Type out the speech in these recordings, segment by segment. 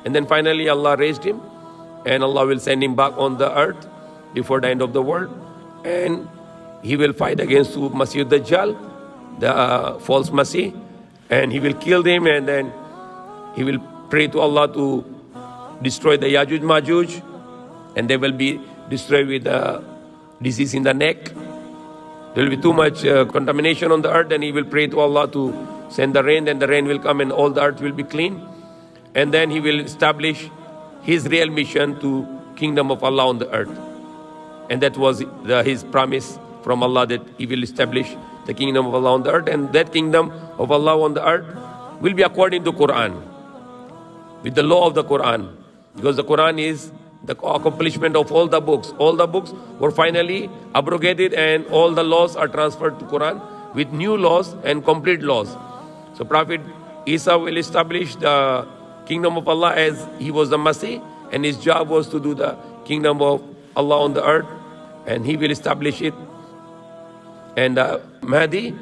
And then finally Allah raised him, and Allah will send him back on the earth before the end of the world. And he will fight against Masih Dajjal, the false Masih, and he will kill them, and then he will pray to Allah to destroy the Yajuj Majuj, and they will be destroyed with disease in the neck. There will be too much contamination on the earth, and he will pray to Allah to send the rain, then the rain will come and all the earth will be clean. And then he will establish his real mission to kingdom of Allah on the earth. And that was his promise from Allah, that he will establish the kingdom of Allah on the earth, and that kingdom of Allah on the earth will be according to Quran, with the law of the Quran, because the Quran is the accomplishment of all the books. All the books were finally abrogated, and all the laws are transferred to Quran with new laws and complete laws. So Prophet Isa will establish the kingdom of Allah as he was the Masih, and his job was to do the kingdom of Allah on the earth, and he will establish it. And Mahdi,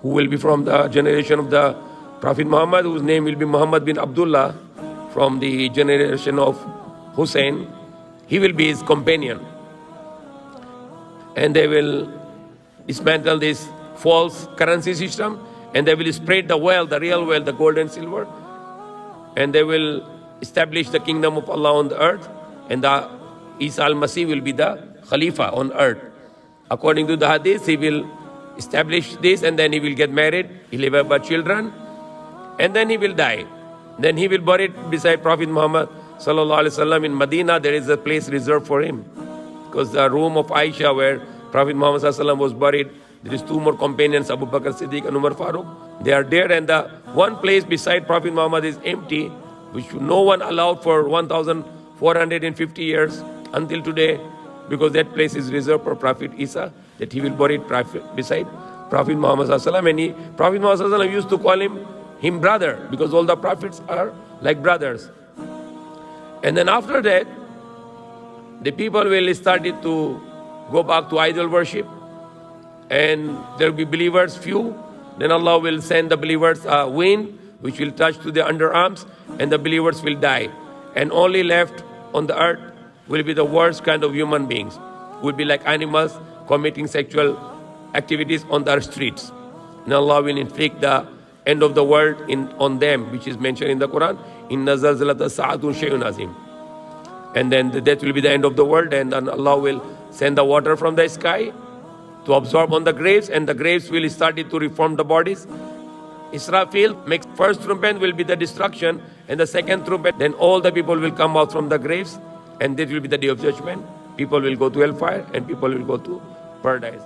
who will be from the generation of the Prophet Muhammad, whose name will be Muhammad bin Abdullah, from the generation of Hussein, he will be his companion. And they will dismantle this false currency system, and they will spread the wealth, the real wealth, the gold and silver, and they will establish the kingdom of Allah on the earth, and the Isa al-Masih will be the Khalifa on earth. According to the hadith, he will establish this, and then he will get married, he'll have children, and then he will die. Then he will be buried beside Prophet Muhammad sallallahu alaihi wasallam in Medina. There is a place reserved for him, because the room of Aisha where Prophet Muhammad sallallahu alaihi wasallam was buried, there is two more companions, Abu Bakr Siddiq and Umar Farooq. They are there, and the one place beside Prophet Muhammad is empty, which no one allowed for 1,450 years until today, because that place is reserved for Prophet Isa, that he will bury beside Prophet Muhammad sallallahu alaihi wasallam. And Prophet Muhammad sallallahu alaihi wasallam used to call him brother, because all the prophets are like brothers. And then after that, the people will start to go back to idol worship, and there will be believers few. Then Allah will send the believers a wind which will touch to their underarms, and the believers will die. And only left on the earth will be the worst kind of human beings, will be like animals committing sexual activities on the streets. And Allah will inflict the end of the world on them, which is mentioned in the Quran. Inna zalzalata sa'atun shay'un azim. And then that will be the end of the world, and then Allah will send the water from the sky to absorb on the graves, and the graves will start to reform the bodies. Israfil makes first trumpet will be the destruction, and the second trumpet, then all the people will come out from the graves, and that will be the day of judgment. People will go to hellfire, and people will go to paradise.